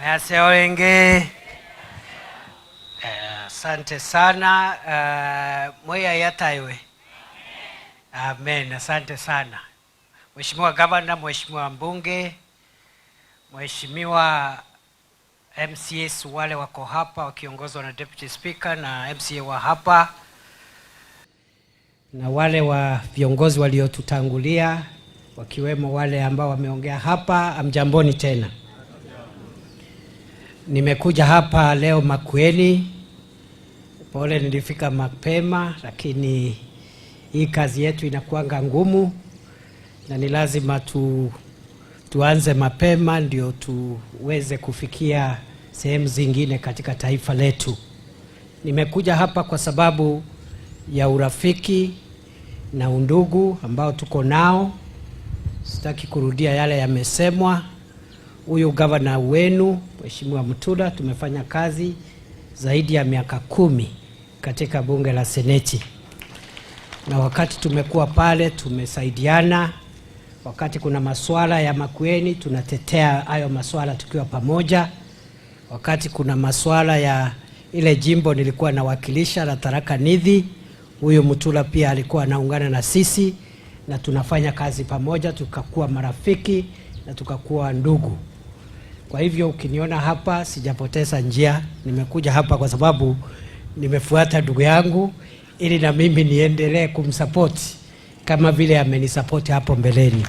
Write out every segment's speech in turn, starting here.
Mwase wenge. Asante sana. Moya yataiwe. Amen. Asante sana. Mheshimiwa Gavana, Mheshimiwa Mbunge, Mheshimiwa MCAs wale wako hapa wakiongozwa na Deputy Speaker na MCA wa hapa, na wale wa viongozi waliotutangulia wakiwemo wale ambao wameongea hapa, amjamboni tena. Nimekuja hapa leo Makueni. Pole nilifika mapema, lakini hii kazi yetu inakuanga ngumu na ni lazima tuanze mapema ndio tuweze kufikia sehemu zingine katika taifa letu. Nimekuja hapa kwa sababu ya urafiki na undugu ambao tuko nao. Sitaki kurudia yale yamesemwa. Huyu gavana wenu Mheshimiwa Mutula tumefanya kazi zaidi ya miaka 10 katika bunge la Seneti. Na wakati tumekuwa pale tumesaidiana. Wakati kuna masuala ya Makueni tunatetea hayo masuala tukiwa pamoja. Wakati kuna masuala ya ile jimbo nilikuwa nawakilisha la Tharaka Nithi, huyo Mutula pia alikuwa anaungana na sisi na tunafanya kazi pamoja, tukakuwa marafiki na tukakuwa ndugu. Kwa hivyo ukiniona hapa sijapoteza njia. Nimekuja hapa kwa sababu nimefuata ndugu yangu ili na mimi niendelee kumsupport kama vile amenisupport hapo mbeleni.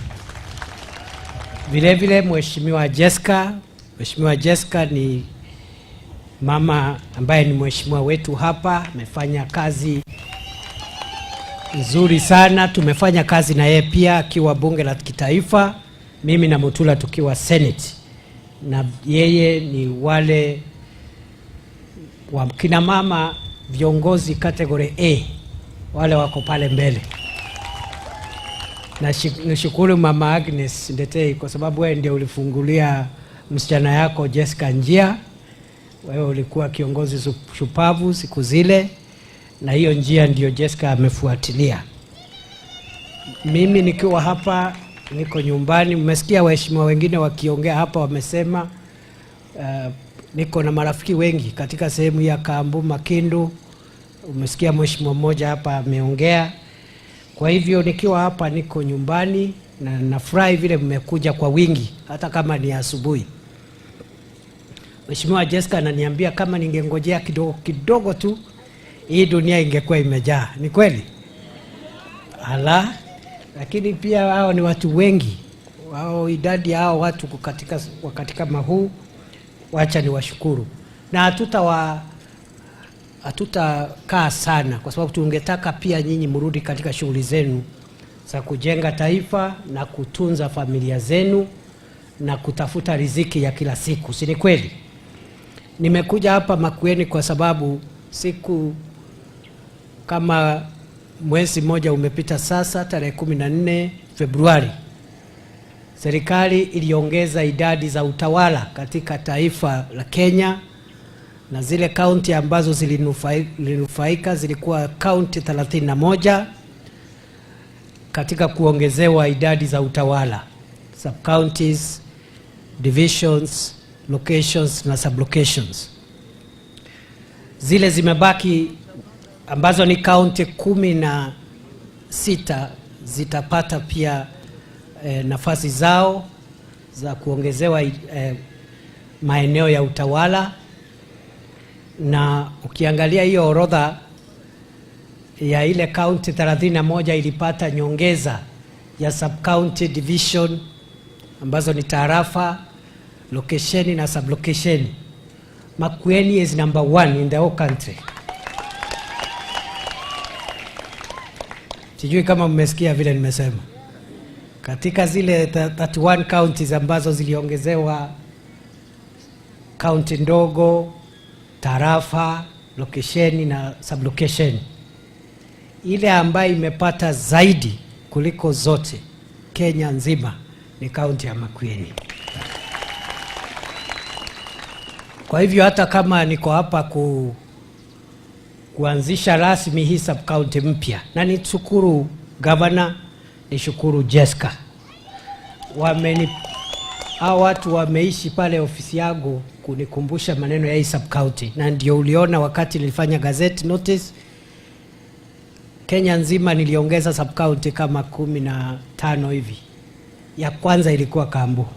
Vile vile Mheshimiwa Jessica ni mama ambaye ni mheshimiwa wetu hapa, amefanya kazi nzuri sana. Tumefanya kazi na yeye pia akiwa bunge la kitaifa, mimi na Mutula tukiwa Senate. Na yeye ni wale wa kina mama viongozi category A wale wako pale mbele. Na nishukuru Mama Agnes Ndetei kwa sababu wewe ndio ulifungulia msichana yako Jessica njia. Wewe ulikuwa kiongozi shupavu siku zile na hiyo njia ndio Jessica amefuatilia. Mimi nikiwa hapa niko nyumbani. Mmesikia waheshimiwa wengine wakiongea hapa wamesema niko na marafiki wengi katika sehemu ya Kambu, Makindu. Umesikia mheshimiwa mmoja hapa ameongea. Kwa hivyo nikiwa hapa niko nyumbani na nafurahi vile mmekuja kwa wingi hata kama ni asubuhi. Mheshimiwa Jessica ananiambia kama ningengojea kidogo tu hii dunia ingekuwa imejaa. Ni kweli? Lakini pia hao ni watu wengi. Wao idadi hao watu wakati kama huu, wacha ni washukuru. Na hatutakaa sana kwa sababu tungetaka pia nyinyi mrudi katika shughuli zenu za kujenga taifa na kutunza familia zenu na kutafuta riziki ya kila siku. Si ni kweli? Nimekuja hapa Makueni kwa sababu siku kama mwezi mmoja umepita sasa, tarehe 14 Februari, serikali iliongeza idadi za utawala katika taifa la Kenya, na zile kaunti ambazo zilinufaika zilikuwa kaunti 31 katika kuongezewa idadi za utawala, sub counties, divisions, locations na sublocations. Zile zimebaki ambazo ni kaunti 16 zitapata pia nafasi zao za kuongezewa maeneo ya utawala. Na ukiangalia hiyo orodha ya ile kaunti 31 ilipata nyongeza ya sub county division ambazo ni tarafa, location na sublocation. Makueni is number 1 in the whole country. Sijui kama mmesikia vile nimesema. Katika zile 31 counties ambazo ziliongezewa county ndogo, tarafa, location na sublocation, ile ambayo imepata zaidi kuliko zote Kenya nzima ni kaunti ya Makueni. Kwa hivyo hata kama niko hapa kuanzisha rasmi hii sub county mpya, na nishukuru Governor, nishukuru Jessica, hao watu wameishi pale ofisi yangu kunikumbusha maneno ya hii sub county, na ndio uliona wakati nilifanya gazette notice Kenya nzima niliongeza sub county kama 15 hivi. Ya kwanza ilikuwa Kambo.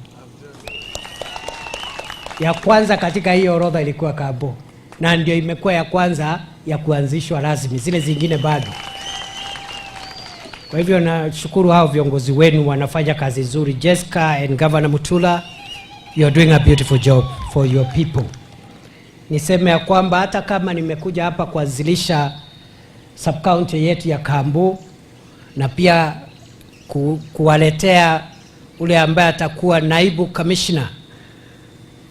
Ya kwanza katika hiyo orodha ilikuwa Kambo, na ndio imekuwa ya kwanza ya kuanzishwa rasmi, zile zingine bado. Kwa hivyo nashukuru hao viongozi wenu, wanafanya kazi nzuri. Jessica and Governor Mutula, you are doing a beautiful job for your people. Niseme ya kwamba hata kama nimekuja hapa kuanzilisha sub county yetu ya Kambo, na pia kuwaletea ule ambaye atakuwa naibu commissioner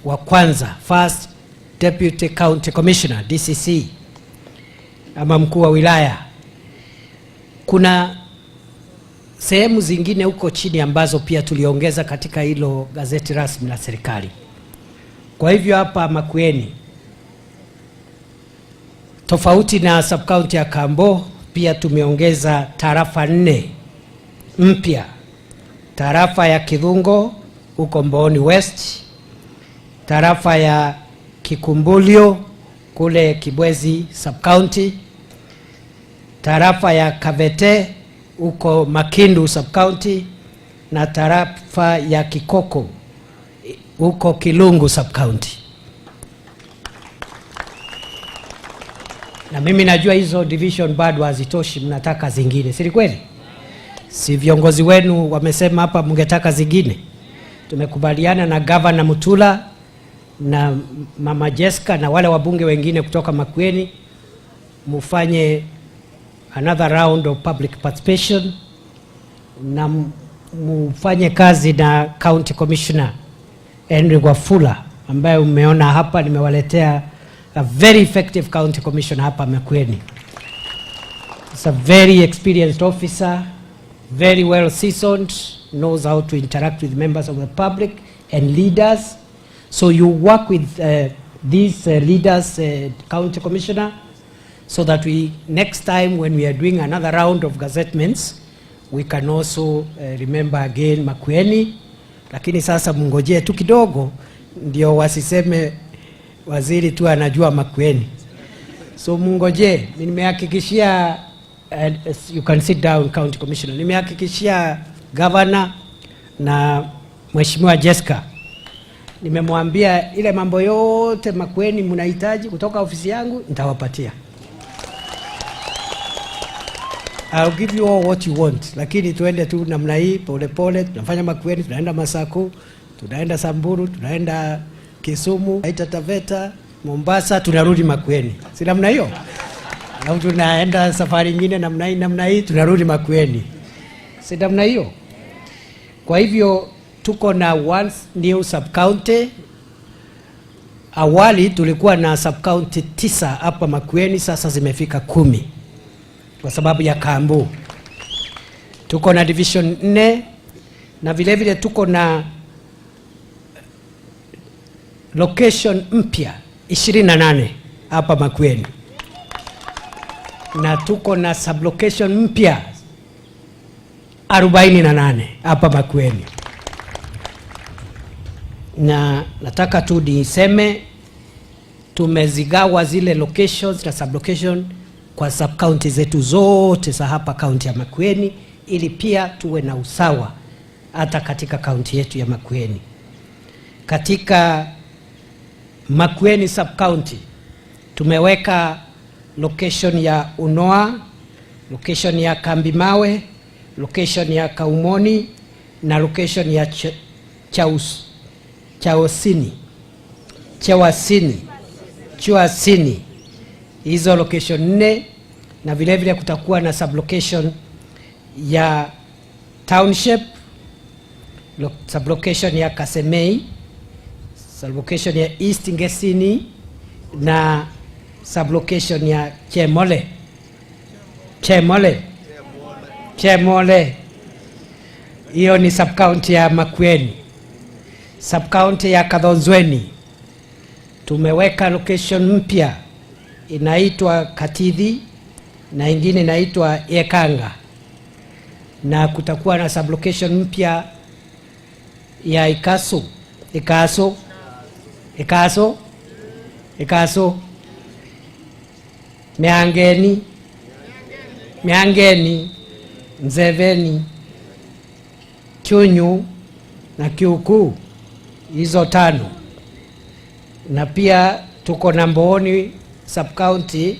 wa kwanza, first deputy county commissioner DCC, ama mkuu wa wilaya, kuna sehemu zingine huko chini ambazo pia tuliongeza katika hilo gazeti rasmi la serikali. Kwa hivyo hapa Makueni, tofauti na sub county ya Kambo, pia tumeongeza tarafa 4 mpya. Tarafa ya Kidhungo huko Mboni West, tarafa ya Kikumbulio kule Kibwezi sub county, tarafa ya Kavete huko Makindu sub county, na tarafa ya Kikoko huko Kilungu sub county. Na mimi najua hizo division bado hazitoshi, mnataka zingine, si kweli? Si viongozi wenu wamesema hapa mngetaka zingine? Tumekubaliana na Governor Mutula na Mama Jessica na wale wabunge wengine kutoka Makueni, mufanye another round of public participation, na mufanye kazi na County Commissioner Henry Wafula ambaye umeona hapa. Nimewaletea a very effective County Commissioner hapa Makueni. He's a very experienced officer, very well seasoned, knows how to interact with members of the public and leaders. So you work with these leaders, County Commissioner, so that next time when we are doing another round of gazettements, we can also remember again Makueni. Lakini sasa mngojee tu kidogo, ndio wasiseme waziri tu anajua Makueni. So mngojee, nimehakikishia, you can sit down County Commissioner, nimehakikishia Governor na Mheshimiwa Jessica, nimemwambia ile mambo yote Makueni mnahitaji kutoka ofisi yangu nitawapatia. I'll give you all what you want. Lakini tuende tu namna hii pole pole, tunafanya Makueni, tunaenda Masaku, tunaenda Samburu, tunaenda Kisumu, Taita Taveta, Mombasa, tunarudi Makueni. Si namna hiyo? Au tunaenda safari nyingine namna hii tunarudi Makueni. Si namna hiyo? Kwa hivyo tuko na one new sub county. Awali tulikuwa na sub county 9 hapa Makueni, sasa zimefika 10 kwa sababu ya Kambo. Tuko na division 4 na vile vile tuko na location mpya 28 hapa Makueni, na tuko na sublocation mpya 48 hapa Makueni. Na nataka tu niseme tumezigawa zile locations na sublocation kwa sub county zetu zote za hapa county ya Makueni, ili pia tuwe na usawa hata katika county yetu ya Makueni. Katika Makueni sub county tumeweka location ya Unoa, location ya Kambimawe, location ya Kaumoni na location ya Chawasini. Hizo location 4, na vile vile kutakuwa na sublocation ya Township, sublocation ya Kasemei, sublocation ya East Ngesini na sublocation ya Chemole. Hiyo ni sub county ya Makueni. Sub county ya Kadhonzweni tumeweka location mpya inaitwa Katithi na ingine inaitwa Ekanga, na kutakuwa na sublocation mpya ya Ikasu Ikaso, Miangeni, Nzeveni, Kyunyu na Kiuku, hizo 5. Na pia tuko na Mbooni sub-county,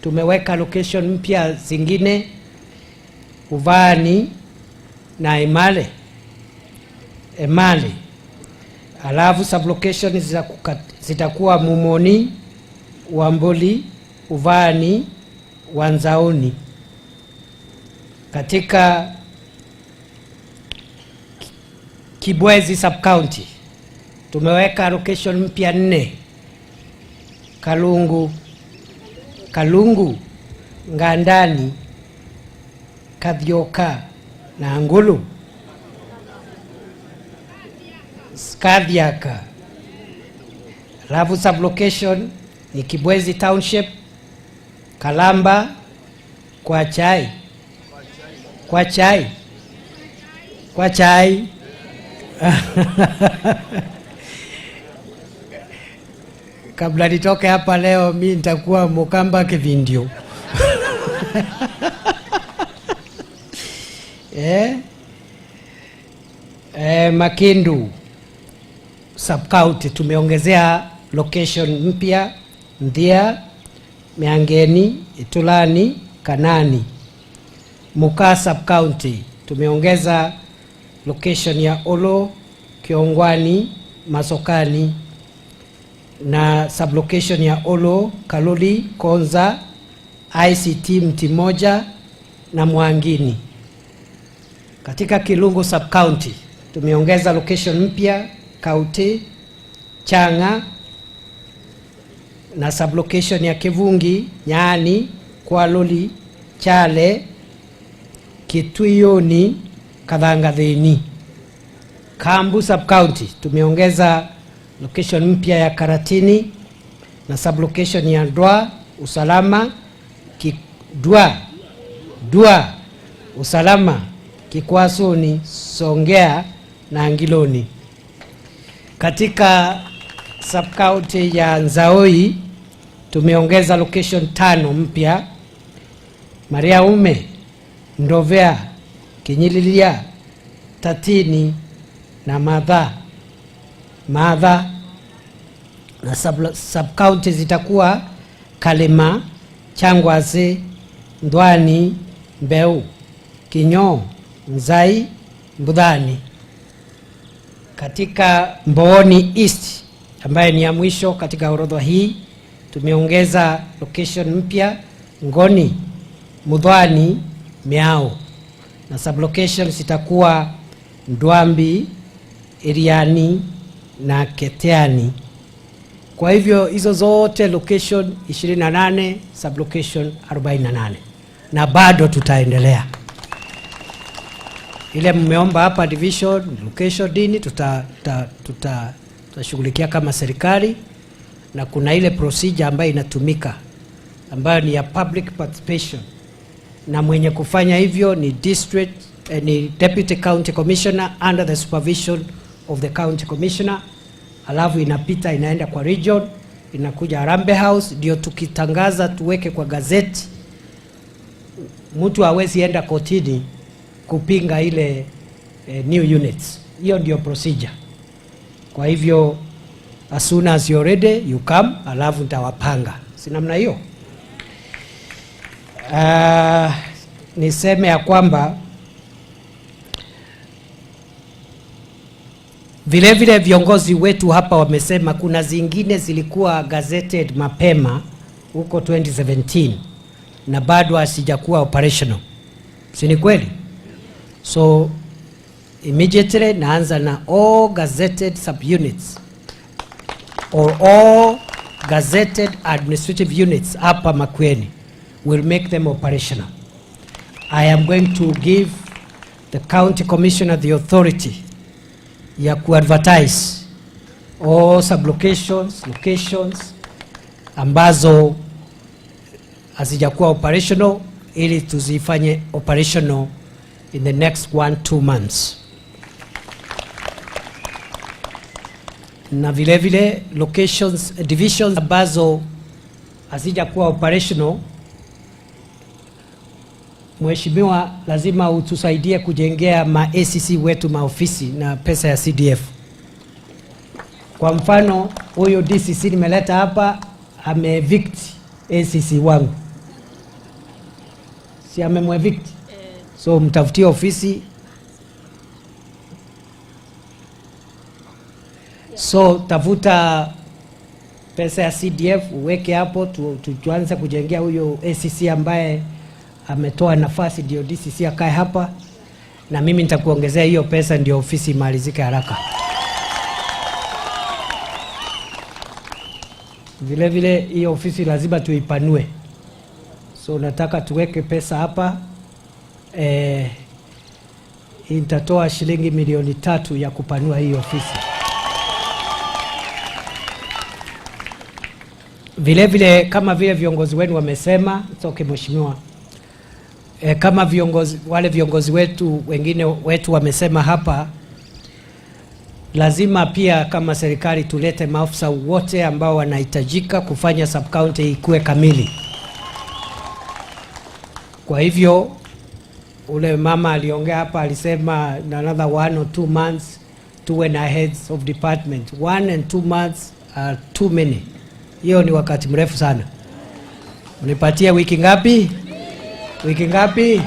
tumeweka location mpya zingine, Uvani na Emale. Alafu sub-location zitakuwa Mumoni, Wamboli, Uvani, Wanzaoni. Katika Kibwezi sub-county tumeweka location mpya 4, Kalungu, Ngandani, Kathioka na Angulu. Skadhiaka. Alafu sub-location ni Kibwezi Township, Kalamba, Kwa chai. Kabla nitoke hapa leo mimi nitakuwa Mukamba Kivindio. Makindu sub-county tumeongezea location mpya, Ndia, Miangeni, Itulani, Kanani. Muka sub-county tumeongeza location ya Olo, Kiongwani, Masokani, na sub-location ya Olo, Kaloli, Konza, ICT Mtimoja na Mwangini. Katika Kilungu sub-county tumeongeza location mpya, Kauti, Changa, na sub-location ya Kivungi, Nyani, Kwaloli, Chale, Kituyoni, Kadhangathini. Kambu sub-county tumeongeza location mpya ya Karatini na sub-location ya Dwa, Usalama, Dua, Usalama, Kikwasoni, Songea na Angiloni. Katika sub-county ya Nzaoi tumeongeza location 5 mpya, Mariaume, Ndovea, Kinyililia, Tatini na Madha. Na sub-county zitakuwa Kalema, Changwazi, Ndwani, Mbeu, Kinyo, Nzai, Mbudhani. Katika Mbooni East ambaye ni ya mwisho katika orodha hii tumeongeza location mpya, Ngoni, Mudhwani, Miao, na sub-location zitakuwa Ndwambi, Iriani na Keteani. Kwa hivyo hizo zote location 28, sub-location 48, na bado tutaendelea. Ile mmeomba hapa division, location dini, tutashughulikia kama serikali, na kuna ile procedure ambayo inatumika ambayo ni ya public participation, na mwenye kufanya hivyo ni ni deputy county commissioner under the supervision of the county commissioner. Alafu inapita inaenda kwa region, inakuja Harambee House, ndio tukitangaza tuweke kwa gazeti. Mtu hawezi enda kotini kupinga ile new units. Hiyo ndio procedure. Kwa hivyo as soon as you're ready you come, alafu nitawapanga. Si namna hiyo? Niseme ya kwamba vile viongozi wetu hapa wamesema kuna zingine zilikuwa gazetted mapema huko 2017 na bado hasijakuwa operational. Si ni kweli? So immediately naanza na all gazetted subunits or all gazetted administrative units hapa Makueni. Will make them operational. I am going to give the county commissioner the authority ya kuadvertise all locations ambazo hazijakuwa operational ili tuzifanye operational in the next 1-2 months. na vile vile locations divisions ambazo hazija kuwa operational. Mheshimiwa, lazima utusaidie kujengea ma ACC wetu maofisi na pesa ya CDF. Kwa mfano, huyo DCC nimeleta hapa ameevict ACC wangu, si amemwevict? So mtafutie ofisi. So tafuta pesa ya CDF uweke hapo, tuanze kujengea huyo ACC ambaye ametoa nafasi, ndio DCC akae hapa, na mimi nitakuongezea hiyo pesa ndio ofisi imalizike haraka. Vile vile hiyo ofisi lazima tuipanue. So nataka tuweke pesa hapa. Nitatoa shilingi milioni 3 ya kupanua hii ofisi. Vile vile kama vile viongozi wenu wamesema, okay mheshimiwa, kama wale viongozi wetu wengine wetu wamesema hapa, lazima pia kama serikali tulete maafisa wote ambao wanahitajika kufanya sub county ikuwe kamili. Kwa hivyo ule mama aliongea hapa alisema another 1 or 2 months tuwe na heads of department. 1 and 2 months are too many. Hiyo ni wakati mrefu sana. Unipatie wiki ngapi? Wiki ngapi?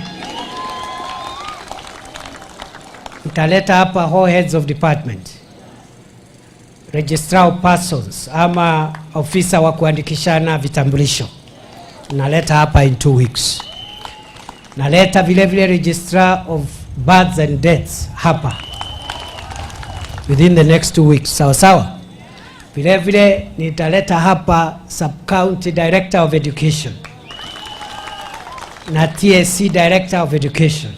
Nitaleta hapa whole heads of department, registrar persons ama ofisa wa kuandikishana vitambulisho. Naleta hapa in 2 weeks. Naleta vile vile registrar of births and deaths hapa within the next 2 weeks. Sawa sawa. Vile vile nitaleta hapa sub county director of education na TSC director of education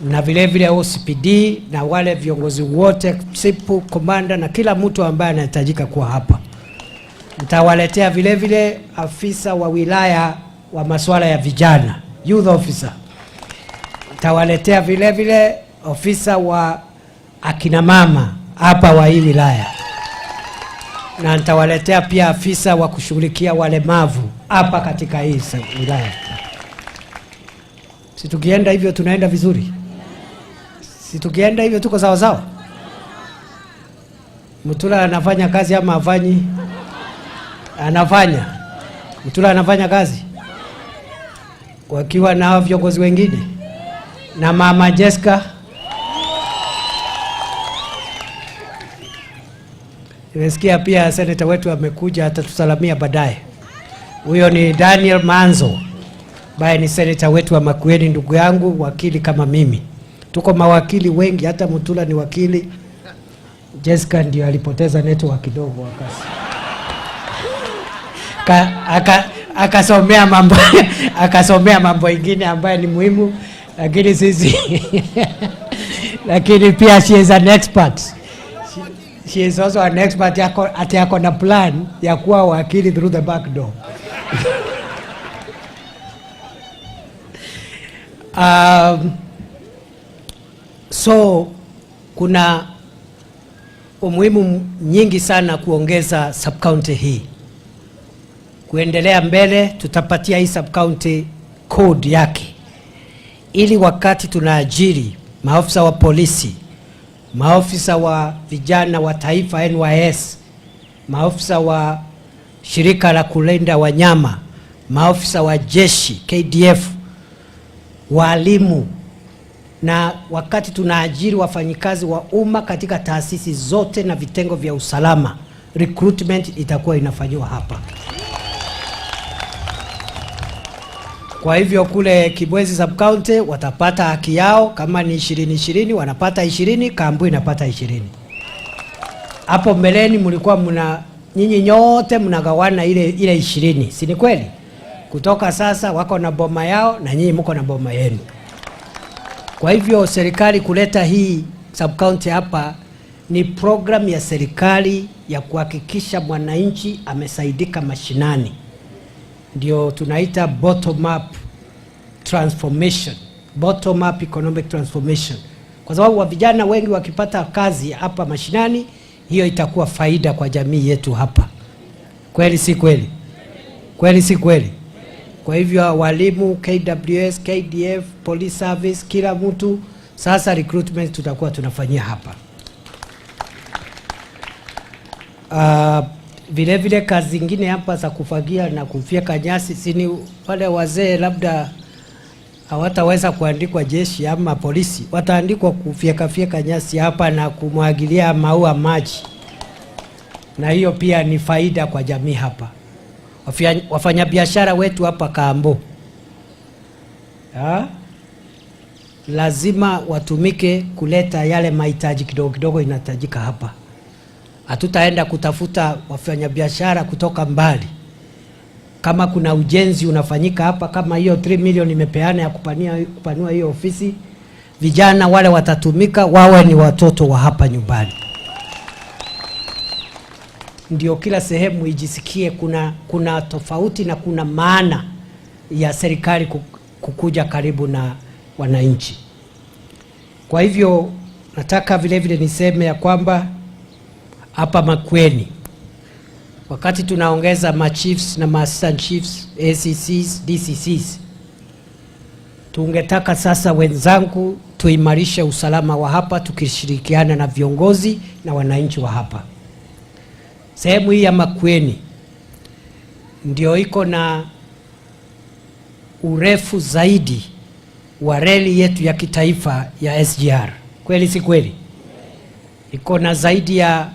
na vile vile OCPD na wale viongozi wote, sipu commander na kila mtu ambaye anahitajika kuwa hapa. Nitawaletea vile vile afisa wa wilaya wa masuala ya vijana, youth officer. Nitawaletea vile vile ofisa wa akina mama hapa wa hii wilaya. Na nitawaletea pia afisa wa kushughulikia walemavu hapa katika hii wilaya. Si tukienda hivyo tunaenda vizuri? Si tukienda hivyo tuko sawa sawa? Mutula anafanya kazi ama hafanyi? Anafanya. Mutula anafanya kazi wakiwa na viongozi wengine na mama Jessica. Nimesikia pia senator wetu amekuja, atatusalamia baadaye. Huyo ni Daniel Manzo, ambaye ni senator wetu wa Makueni, ndugu yangu, wakili kama mimi. Tuko mawakili wengi, hata Mutula ni wakili. Jessica ndio alipoteza network kidogo wakati. Akasomea mambo ingine ambayo ni muhimu, lakini sisi lakini pia she is an expert. She is also an expert yako na plan ya kuwa wakili through the back door. So kuna umuhimu nyingi sana kuongeza sub county hii. Kuendelea mbele tutapatia hii sub county code yake, ili wakati tunaajiri maafisa wa polisi, maafisa wa vijana wa taifa NYS, maafisa wa shirika la kulinda wanyama, maafisa wa jeshi KDF, walimu, na wakati tunaajiri wafanyikazi wa umma katika taasisi zote na vitengo vya usalama, recruitment itakuwa inafanywa hapa. Kwa hivyo kule Kibwezi sub county watapata haki yao, kama ni 20 wanapata 20, Kambu inapata 20. Hapo mbeleni mlikuwa nyinyi nyote mnagawana ile 20, si ni kweli? Kutoka sasa wako na boma yao na nyinyi mko na boma yenu. Kwa hivyo serikali kuleta hii sub county hapa ni program ya serikali ya kuhakikisha mwananchi amesaidika mashinani. Ndio tunaita bottom up transformation, bottom up economic transformation. Kwa sababu wa vijana wengi wakipata kazi hapa mashinani, hiyo itakuwa faida kwa jamii yetu hapa. Kweli si kweli? Kweli si kweli? Kwa hivyo walimu, KWS, KDF, police service, kila mtu sasa recruitment tutakuwa tunafanyia hapa. Vile vile kazi zingine hapa za kufagia na kufyeka nyasi, sini wale wazee labda hawataweza kuandikwa jeshi ama polisi, wataandikwa kufyeka nyasi hapa na kumwagilia maua maji. Na hiyo pia ni faida kwa jamii hapa. Wafanyabiashara wetu hapa Kambo, lazima watumike kuleta yale mahitaji kidogo kidogo inahitajika hapa. Hatutaenda kutafuta wafanyabiashara kutoka mbali. Kama kuna ujenzi unafanyika hapa, kama hiyo 3 milioni imepeana ya kupanua hiyo ofisi, vijana wale watatumika wawe ni watoto wa hapa nyumbani. Ndio kila sehemu ijisikie kuna tofauti na kuna maana ya serikali kukuja karibu na wananchi. Kwa hivyo nataka vile vile niseme ya kwamba hapa Makueni, wakati tunaongeza machiefs na assistant chiefs, ACCs, DCCs, tungetaka sasa wenzangu tuimarishe usalama wa hapa tukishirikiana na viongozi na wananchi wa hapa. Sehemu hii ya Makueni ndio iko na urefu zaidi wa reli yetu ya kitaifa ya SGR. Kweli si kweli? Iko na zaidi ya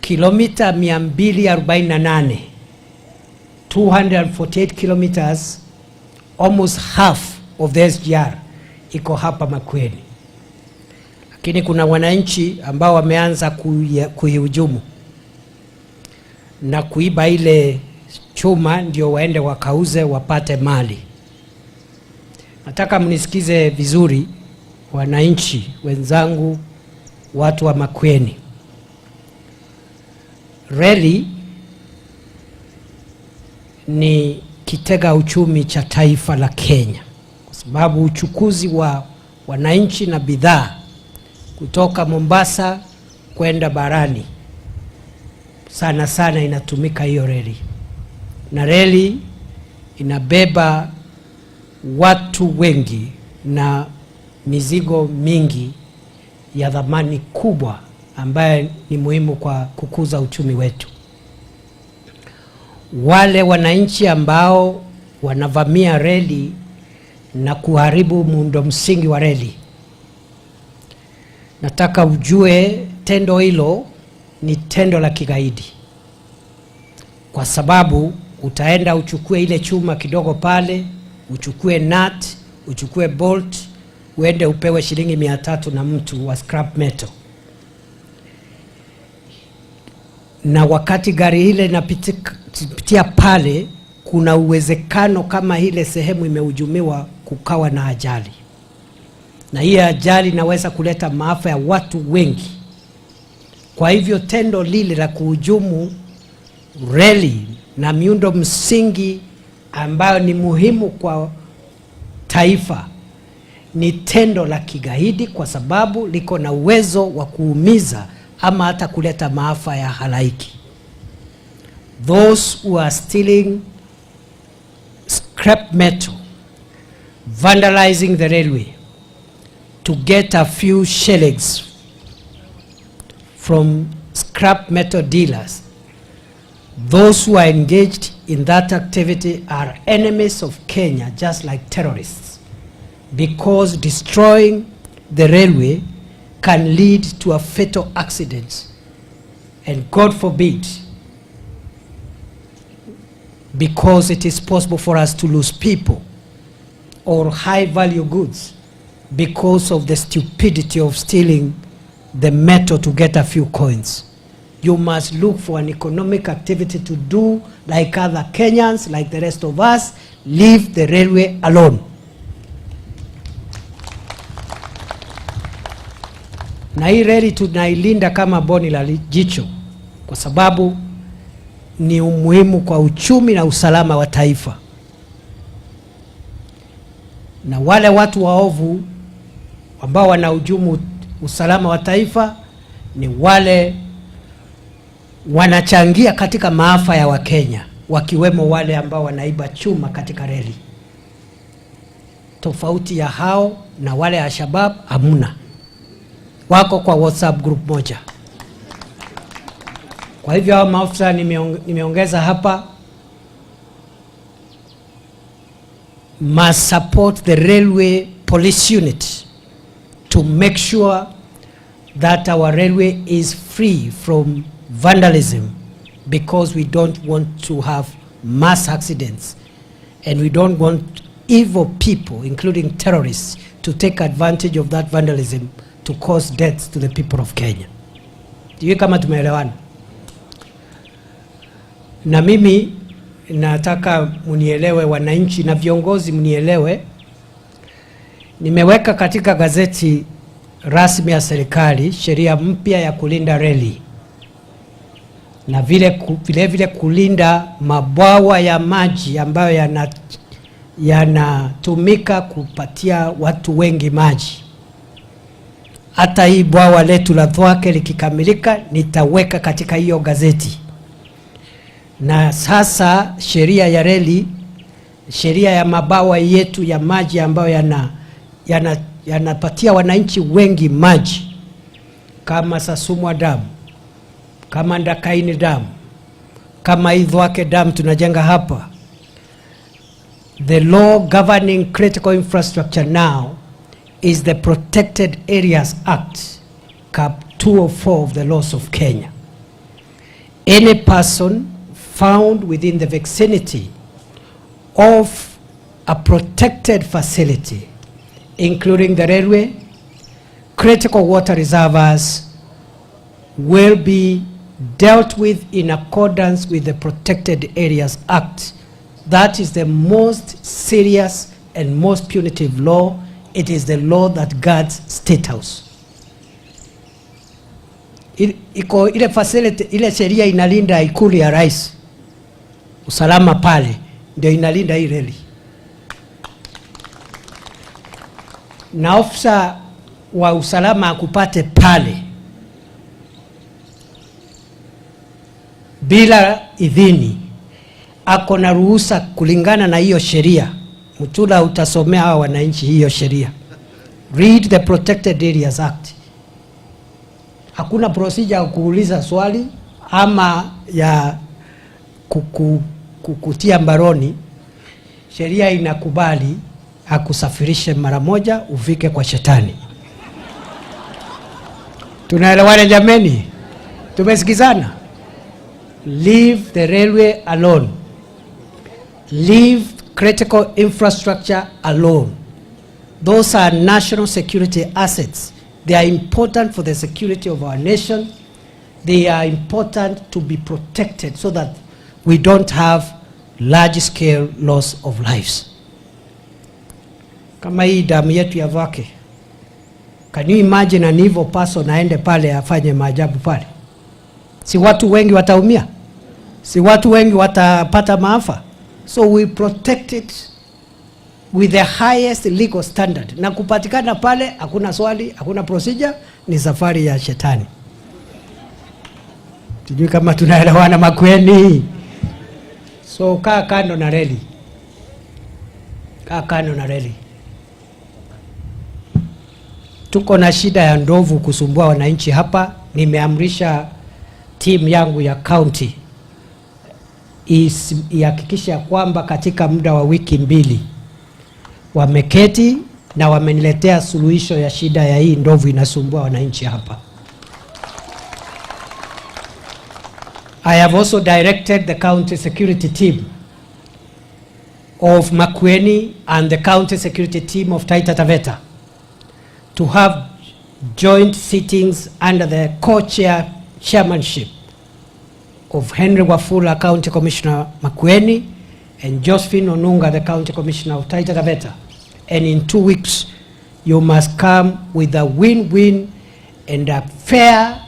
kilomita 248, 248 kilometers, almost half of the SGR iko hapa Makueni. Lakini kuna wananchi ambao wameanza kuihujumu na kuiba ile chuma ndio waende wakauze wapate mali. Nataka mnisikize vizuri wananchi wenzangu, watu wa Makueni. Reli ni kitega uchumi cha taifa la Kenya, kwa sababu uchukuzi wa wananchi na bidhaa kutoka Mombasa kwenda barani sana sana inatumika hiyo reli. Na reli inabeba watu wengi na mizigo mingi ya dhamani kubwa ambaye ni muhimu kwa kukuza uchumi wetu. Wale wananchi ambao wanavamia reli na kuharibu muundo msingi wa reli, nataka ujue tendo hilo ni tendo la kigaidi, kwa sababu utaenda uchukue ile chuma kidogo pale, uchukue nut, uchukue bolt, uende upewe shilingi 300 na mtu wa scrap metal. Na wakati gari ile inapitia pale, kuna uwezekano kama ile sehemu imehujumiwa kukawa na ajali. Na hii ajali inaweza kuleta maafa ya watu wengi. Kwa hivyo tendo lile la kuhujumu reli na miundo msingi ambayo ni muhimu kwa taifa ni tendo la kigaidi, kwa sababu liko na uwezo wa kuumiza ama hata kuleta maafa ya halaiki. Those who are stealing scrap metal, vandalizing the railway to get a few shillings from scrap metal dealers, those who are engaged in that activity are enemies of Kenya, just like terrorists, because destroying the railway can lead to a fatal accident, and God forbid, because it is possible for us to lose people or high value goods because of the stupidity of stealing the metal to get a few coins. You must look for an economic activity to do like other Kenyans, like the rest of us. Leave the railway alone. Na hii reli tunailinda kama boni la jicho, kwa sababu ni umuhimu kwa uchumi na usalama wa taifa. Na wale watu waovu ambao wanahujumu usalama wa taifa ni wale wanachangia katika maafa ya Wakenya, wakiwemo wale ambao wanaiba chuma katika reli. Tofauti ya hao na wale Al-Shabaab hamuna, wako kwa WhatsApp group moja. Kwa hivyo hao maafisa nimeongeza hapa must support the railway police unit to make sure that our railway is free from vandalism, because we don't want to have mass accidents and we don't want evil people, including terrorists, to take advantage of that vandalism to cause deaths to the people of Kenya. Sijui kama tumeelewana. Na mimi nataka munielewe, wananchi na viongozi munielewe, nimeweka katika gazeti rasmi ya serikali sheria mpya ya kulinda reli na vile kulinda mabwawa ya maji ambayo yanatumika kupatia watu wengi maji. Hata hii bwawa letu la Thwake likikamilika nitaweka katika hiyo gazeti. Na sasa sheria ya reli, sheria ya mabawa yetu ya maji ambayo yanapatia wananchi wengi maji, kama Sasumwa Dam, kama Ndakaini Dam, kama Thwake Dam tunajenga hapa. The law governing critical infrastructure now is the Protected Areas Act, Cap 204 of the laws of Kenya. Any person found within the vicinity of a protected facility, including the railway, critical water reservoirs, will be dealt with in accordance with the Protected Areas Act. That is the most serious and most punitive law. It is the law that guards State House. Ile facility, ile sheria inalinda ikulu ya rais. Usalama pale ndio inalinda hii reli. Na ofisa wa usalama akupate pale bila idhini, ako na ruhusa kulingana na hiyo sheria. Mtula utasomea hawa wananchi hiyo sheria. Read the Protected Areas Act. Hakuna procedure kuuliza swali ama ya kukutia mbaroni. Sheria inakubali akusafirishe mara moja ufike kwa shetani. Tunaelewana jameni? Tumesikizana? Leave the railway alone. Leave critical infrastructure alone. Those are national security assets. They are important for the security of our nation. They are important to be protected so that we don't have large-scale loss of lives. Kama hii damu yetu ya Thwake, can you imagine an evil person aende pale afanye maajabu pale? Si watu wengi wataumia? Si watu wengi watapata maafa? So we protect it with the highest legal standard. Na kupatikana pale hakuna swali, hakuna procedure, ni safari ya shetani. Tujui kama tunaelewana Makueni. So kaa kando na reli. Kaa kando na reli. Tuko na shida ya ndovu kusumbua wananchi hapa. Nimeamrisha team yangu ya county ihakikisha kwamba katika muda wa wiki 2 wameketi na wameniletea suluhisho ya shida ya hii ndovu inasumbua wananchi hapa. I have also directed the county security team of Makueni and the county security team of Taita Taveta to have joint sittings under the chairmanship of Henry Wafula, County Commissioner Makueni, and Josephine Onunga, the County Commissioner of Taita Taveta. And in 2 weeks, you must come with a win-win and a fair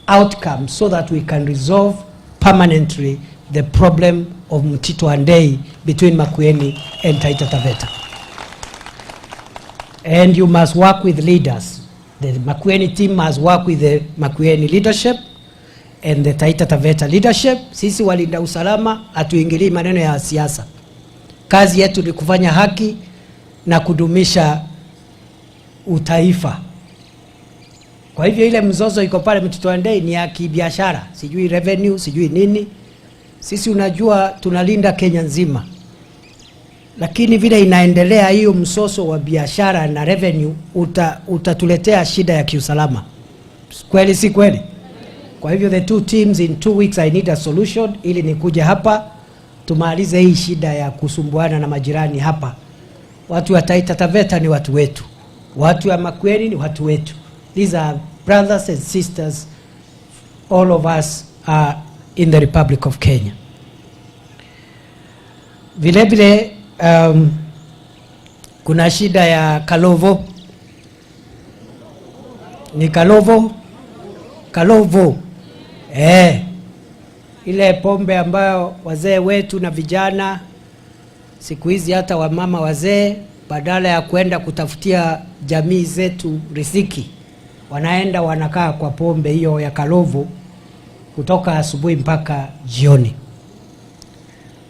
outcome so that we can resolve permanently the problem of Mtito Andei between Makueni and Taita Taveta. And you must work with leaders. The Makueni team must work with the Makueni leadership, and the Taita Taveta leadership. Sisi walinda usalama hatuingilii maneno ya siasa. Kazi yetu ni kufanya haki na kudumisha utaifa. Kwa hivyo ile mzozo iko pale Mtitoandei ni ya kibiashara, sijui revenue, sijui nini. Sisi unajua tunalinda Kenya nzima. Lakini vile inaendelea hiyo msoso wa biashara na revenue utatuletea shida ya kiusalama. Kweli si kweli? Kwa hivyo the two teams in 2 weeks I need a solution ili nikuje hapa tumalize hii shida ya kusumbuana na majirani hapa. Watu wa Taita Taveta ni watu wetu. Watu wa Makueni ni watu wetu. These are brothers and sisters. All of us are in the Republic of Kenya. Vile vile kuna shida ya Kalovo. Ni Kalovo? Kalovo. Ile pombe ambayo wazee wetu na vijana siku hizi hata wamama wazee badala ya kwenda kutafutia jamii zetu riziki wanaenda wanakaa kwa pombe hiyo ya Kalovo kutoka asubuhi mpaka jioni.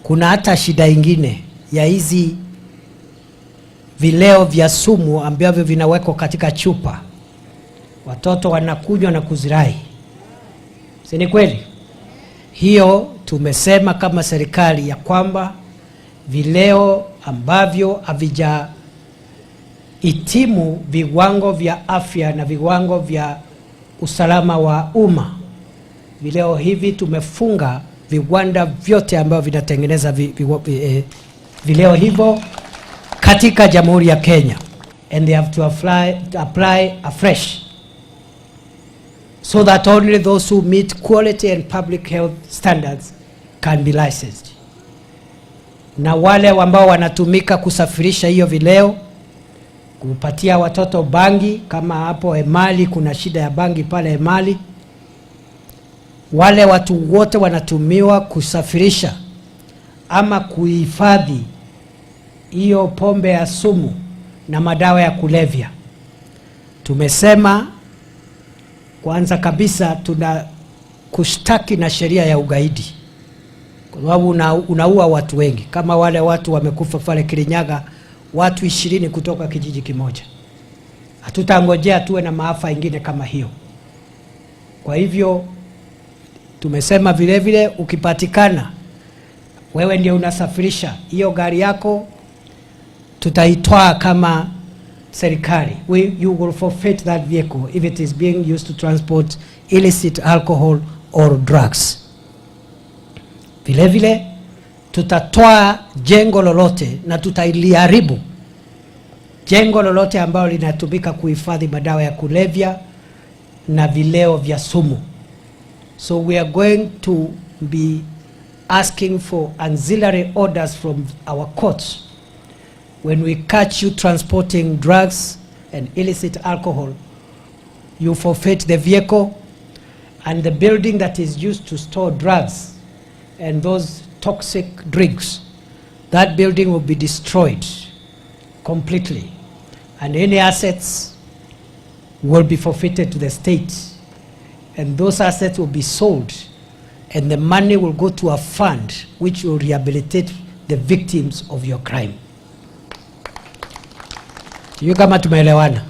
Kuna hata shida ingine ya hizi vileo vya sumu ambavyo vinawekwa katika chupa. Watoto wanakunywa na kuzirai. Si ni kweli? Hiyo tumesema kama serikali ya kwamba vileo ambavyo havija itimu viwango vya afya na viwango vya usalama wa umma, vileo hivi tumefunga viwanda vyote ambavyo vinatengeneza vileo hivyo katika Jamhuri ya Kenya, and they have to apply afresh so that only those who meet quality and public health standards can be licensed. Na wale ambao wanatumika kusafirisha hiyo vileo, kupatia watoto bangi, kama hapo Emali kuna shida ya bangi pale Emali, wale watu wote wanatumiwa kusafirisha ama kuhifadhi hiyo pombe ya sumu na madawa ya kulevya. Tumesema kwanza kabisa tuna kushtaki na sheria ya ugaidi, kwa sababu unaua watu wengi. Kama wale watu wamekufa pale Kirinyaga, watu 20 kutoka kijiji kimoja. Hatutangojea tuwe na maafa ingine kama hiyo. Kwa hivyo tumesema vile vile ukipatikana wewe ndio unasafirisha hiyo gari yako, tutaitoa kama serikali. You will forfeit that vehicle if it is being used to transport illicit alcohol or drugs. Vile vile tutatoa jengo lolote na tutailiharibu jengo lolote ambalo linatumika kuhifadhi madawa ya kulevya na vileo vya sumu. So we are going to be asking for ancillary orders from our courts. When we catch you transporting drugs and illicit alcohol, you forfeit the vehicle, and the building that is used to store drugs and those toxic drinks, that building will be destroyed completely, and any assets will be forfeited to the state, and those assets will be sold, and the money will go to a fund which will rehabilitate the victims of your crime. Sijui kama tumeelewana.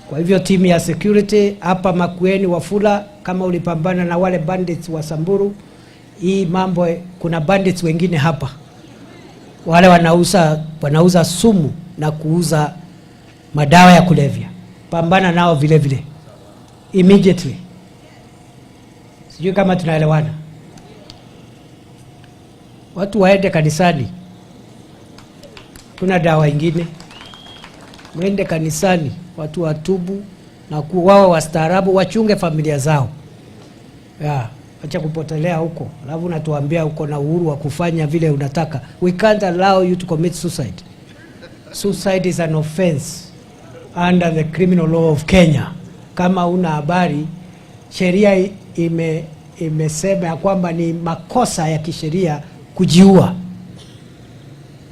Kwa hivyo timu ya security hapa Makueni, Wafula, kama ulipambana na wale bandits wa Samburu, hii mambo kuna bandits wengine hapa. Wale wanauza sumu na kuuza madawa ya kulevya. Pambana nao vile vile. Immediately. Sijui kama tunaelewana. Watu waende kanisani. Kuna dawa ingine. Mwende kanisani, watu watubu na kuwawa wastaarabu, wachunge familia zao. Acha kupotelea huko. Alafu natuambia uko na uhuru wa kufanya vile unataka. We can't allow you to commit suicide. Suicide is an offense under the criminal law of Kenya. Kama una habari, sheria imesema ya kwamba ni makosa ya kisheria kujiua.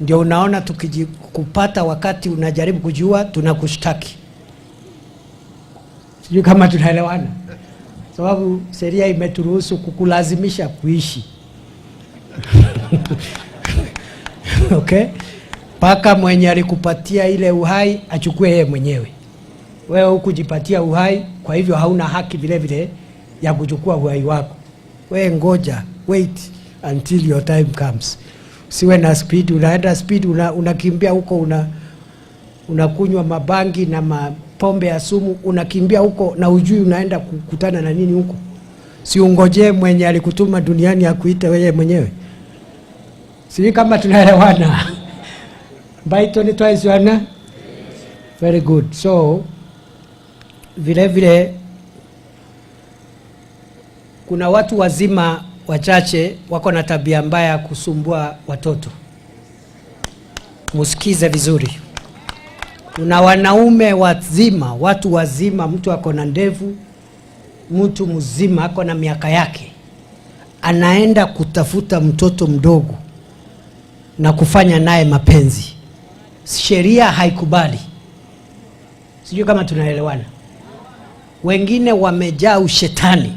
Ndio unaona tukikupata wakati unajaribu kujiua tunakushtaki. Sijui kama tunaelewana. sababu sheria imeturuhusu kukulazimisha kuishi. Okay? Paka mwenye alikupatia ile uhai achukue yeye mwenyewe. Wewe hukujipatia uhai, kwa hivyo hauna haki vile vile ya kuchukua uhai wako. Wewe ngoja, wait until your time comes. Siwe na speed, unaenda speed, unakimbia huko, unakunywa mabangi na mapombe ya sumu, unakimbia huko na ujui unaenda kukutana na nini huko. Si ungoje mwenye alikutuma duniani akuite wewe mwenyewe. Sisi kama tunaelewana. Baito ni twice wana? Very good. So vile vile kuna watu wazima wachache wako na tabia mbaya ya kusumbua watoto. Musikize vizuri. Kuna wanaume wazima, watu wazima, mtu ako na ndevu, mtu mzima ako na miaka yake, anaenda kutafuta mtoto mdogo na kufanya naye mapenzi. Sheria haikubali. Sijui kama tunaelewana. Wengine wamejaa ushetani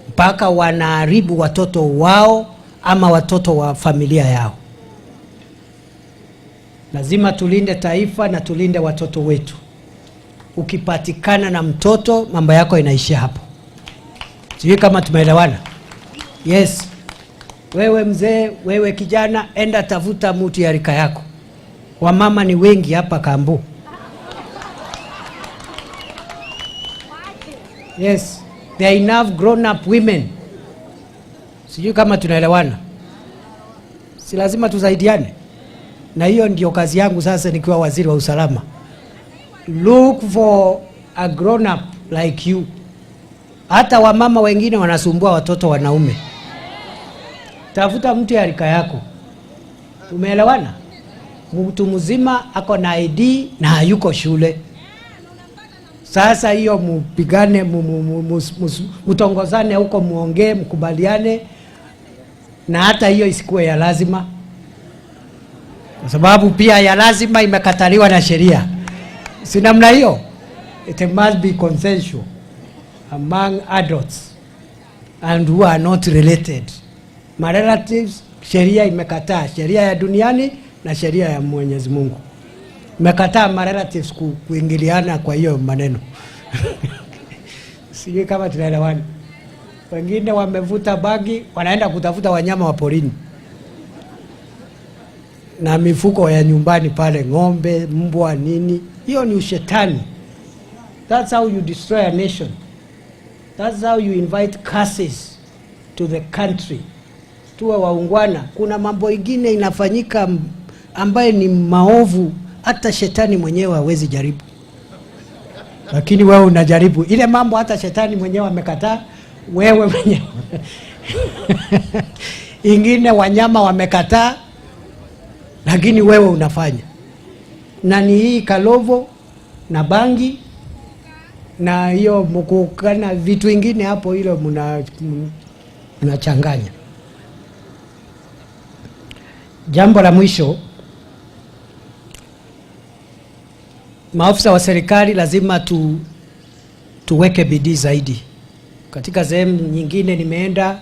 mpaka wanaharibu watoto wao ama watoto wa familia yao. Lazima tulinde taifa na tulinde watoto wetu. Ukipatikana na mtoto, mambo yako inaishia hapo. Sijui kama tumeelewana. Yes. Wewe mzee, wewe kijana, enda tafuta mtu ya rika yako. Wamama ni wengi hapa Kambu. Yes, there are enough grown up women. Sijui kama tunaelewana. Si lazima tusaidiane. Na hiyo ndio kazi yangu sasa nikiwa waziri wa usalama. Look for a grown up like you. Hata wamama wengine wanasumbua watoto wanaume. Tafuta mtu ya rika yako. Umeelewana? Mtu mzima ako na ID na hayuko shule. Sasa hiyo mpigane, mtongozane huko, muongee, mkubaliane, na hata hiyo isikuwe ya lazima. Kwa sababu pia ya lazima imekataliwa na sheria. Si namna hiyo. It must be consensual among adults and who are not related. My relatives, sheria imekataa. Sheria ya duniani na sheria ya Mwenyezi Mungu imekataa my relatives kuingiliana kwa hiyo maneno. Sijui kama tunaelewana. Wengine wamevuta bagi, wanaenda kutafuta wanyama wa porini na mifuko ya nyumbani pale, ng'ombe, mbwa, nini. Hiyo ni ushetani. That's how you destroy a nation. That's how you invite curses to the country. Tuwe waungwana. Kuna mambo ingine inafanyika ambaye ni maovu, hata shetani mwenyewe hawezi jaribu. Lakini wewe unajaribu. Ile mambo hata shetani mwenyewe amekataa, wewe mwenyewe. Ingine wanyama wamekataa, lakini wewe unafanya. Na ni hii kalovo na bangi na hiyo mkukana vitu vingine hapo, hilo mnachanganya. Jambo la mwisho, maafisa wa serikali lazima tuweke bidii zaidi. Katika sehemu nyingine nimeenda,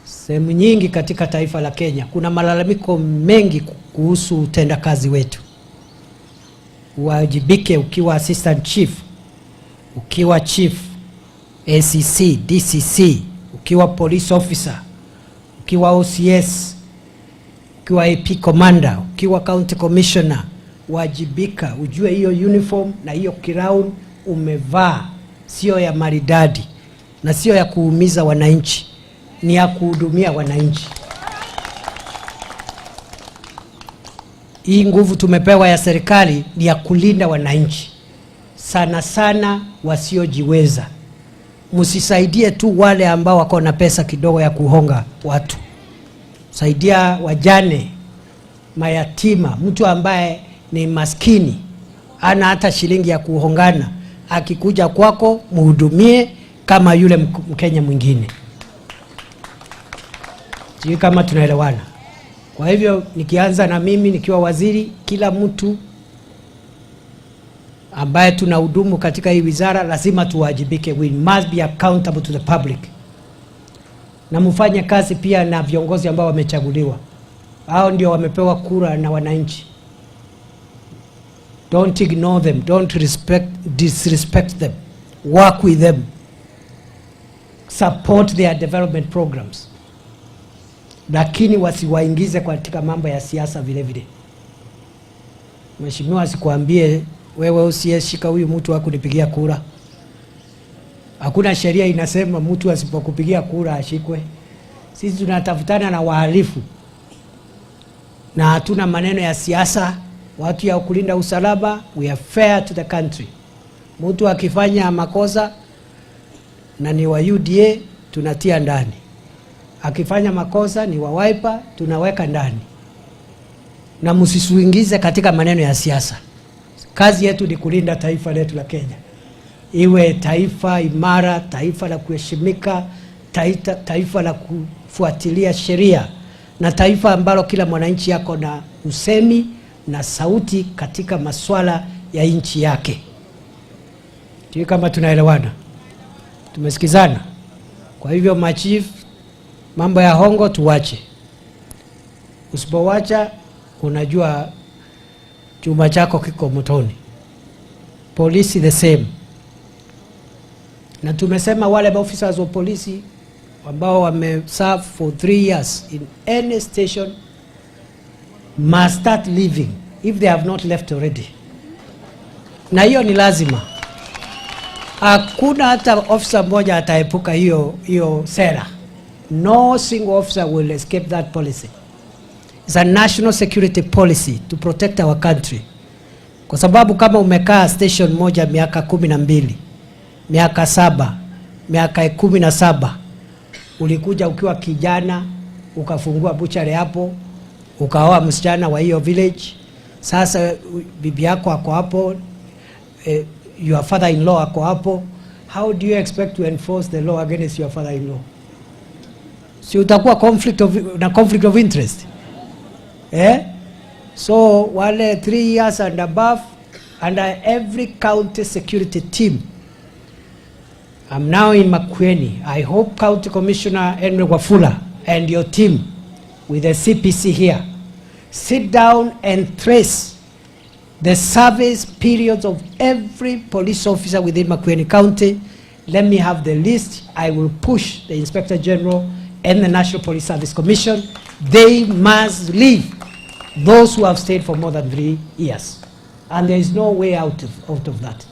sehemu nyingi katika taifa la Kenya, kuna malalamiko mengi kuhusu utendakazi wetu. Uwajibike ukiwa assistant chief, ukiwa chief, ACC, DCC, ukiwa police officer, ukiwa OCS, ukiwa AP commander, ukiwa county commissioner. Wajibika, ujue hiyo uniform na hiyo crown umevaa sio ya maridadi na sio ya kuumiza wananchi, ni ya kuhudumia wananchi. Hii nguvu tumepewa ya serikali ni ya kulinda wananchi, sana sana wasiojiweza. Msisaidie tu wale ambao wako na pesa kidogo ya kuhonga watu. Saidia wajane, mayatima, mtu ambaye ni maskini, ana hata shilingi ya kuhongana, akikuja kwako muhudumie kama yule Mkenya mwingine. Sijui kama tunaelewana. Kwa hivyo nikianza na mimi nikiwa waziri, kila mtu ambaye tunahudumu katika hii wizara lazima tuwajibike. We must be accountable to the public. Na mfanye kazi pia na viongozi ambao wamechaguliwa. Hao ndio wamepewa kura na wananchi. Don't ignore them, don't disrespect them. Work with them. Support their development programs. Lakini wasiwaingize katika mambo ya siasa vile vile. Mheshimiwa asikuambie wewe usiyeshika huyu mtu hakunipigia kura. Hakuna sheria inasema mtu asipokupigia kura ashikwe. Sisi tunatafutana na wahalifu. Na hatuna maneno ya siasa, watu ya kulinda usalama. We are fair to the country. Mtu akifanya makosa na ni wa UDA tunatia ndani. Akifanya makosa ni wa Wiper tunaweka ndani. Na msisuingize katika maneno ya siasa. Kazi yetu ni kulinda taifa letu la Kenya. Iwe taifa imara, taifa la kuheshimika, taifa la kufuatilia sheria, na taifa ambalo kila mwananchi yako na usemi na sauti katika masuala ya nchi yake. Tuwe kama tunaelewana. Tumesikizana. Kwa hivyo machief, mambo ya hongo tuwache. Usipowacha unajua chuma chako kiko motoni. Polisi the same. Na tumesema wale officers wa polisi ambao wameserve for 3 years in any station must start leaving if they have not left already. Na hiyo ni lazima. Hakuna hata officer mmoja ataepuka hiyo sera. No single officer will escape that policy. It's a national security policy to protect our country. Kwa sababu kama umekaa station moja miaka 12, miaka 7, miaka 17, ulikuja ukiwa kijana, ukafungua butchery hapo, ukaoa msichana wa hiyo village, sasa bibi yako ako hapo, your father-in-law ako hapo, how do you expect to enforce the law against your father-in-law? Si utakuwa conflict of interest. So wale 3 years and above, under every county security team. I'm now in Makueni. I hope County Commissioner Henry Wafula and your team with the CPC here sit down and trace the service periods of every police officer within Makueni County. Let me have the list. I will push the Inspector General and the National Police Service Commission. They must leave those who have stayed for more than 3 years. And there is no way out of that.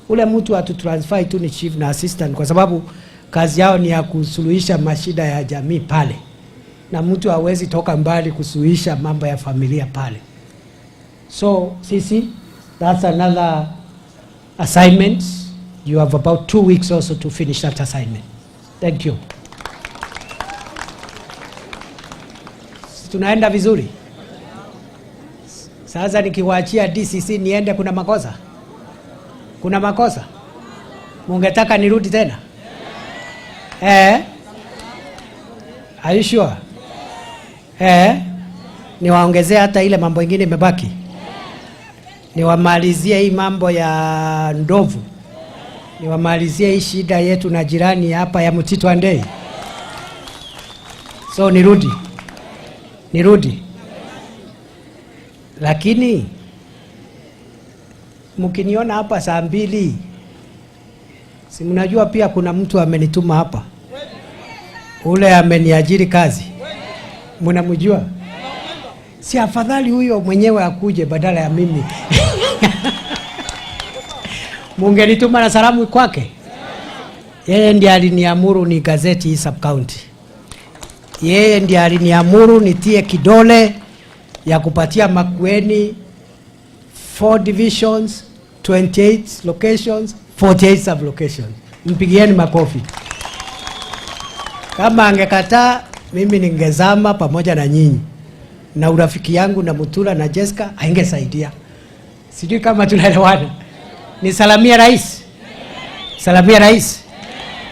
Ule mtu atutransfer tu ni chief na assistant kwa sababu kazi yao ni ya kusuluhisha mashida ya jamii pale. Na mtu hawezi toka mbali kusuluhisha mambo ya familia pale. So, sisi, that's another assignment. You have about 2 weeks also to finish that assignment. Thank you. Tunaenda vizuri. Sasa nikiwaachia DCC niende kuna makosa? Kuna makosa? Mungetaka nirudi tena? Are you sure? Niwaongezee hata ile mambo ingine imebaki? Niwamalizie hii mambo ya ndovu? Niwamalizie hii shida yetu na jirani hapa ya Mtito Andei? So nirudi. Lakini mkiniona hapa saa 2, si mnajua pia kuna mtu amenituma hapa. Ule ameniajiri kazi. Mnamjua? Si afadhali huyo mwenyewe akuje badala ya mimi. Mungenituma na salamu kwake. Yeye ndiye aliniamuru ni gazeti hii sub county. Yeye ndiye aliniamuru nitie kidole ya kupatia Makueni 4 divisions, 28 locations, 48 sub locations. Mpigieni makofi. Kama angekataa mimi ningezama pamoja na nyinyi. Na urafiki yangu na Mutula na Jessica haingesaidia. Sijui kama tunaelewana. Ni salamia rais. Salamia rais.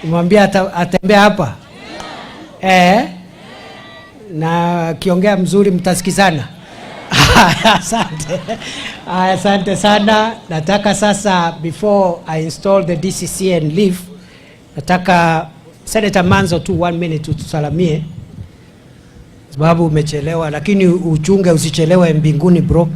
Nimwambia atembea hapa. Na kiongea mzuri mtasikizana. Asante sana. Nataka sasa, before I install the DCC and leave, nataka Senator Manzo tu 1 minute tusalamie, sababu umechelewa, lakini uchunge usichelewe mbinguni bro.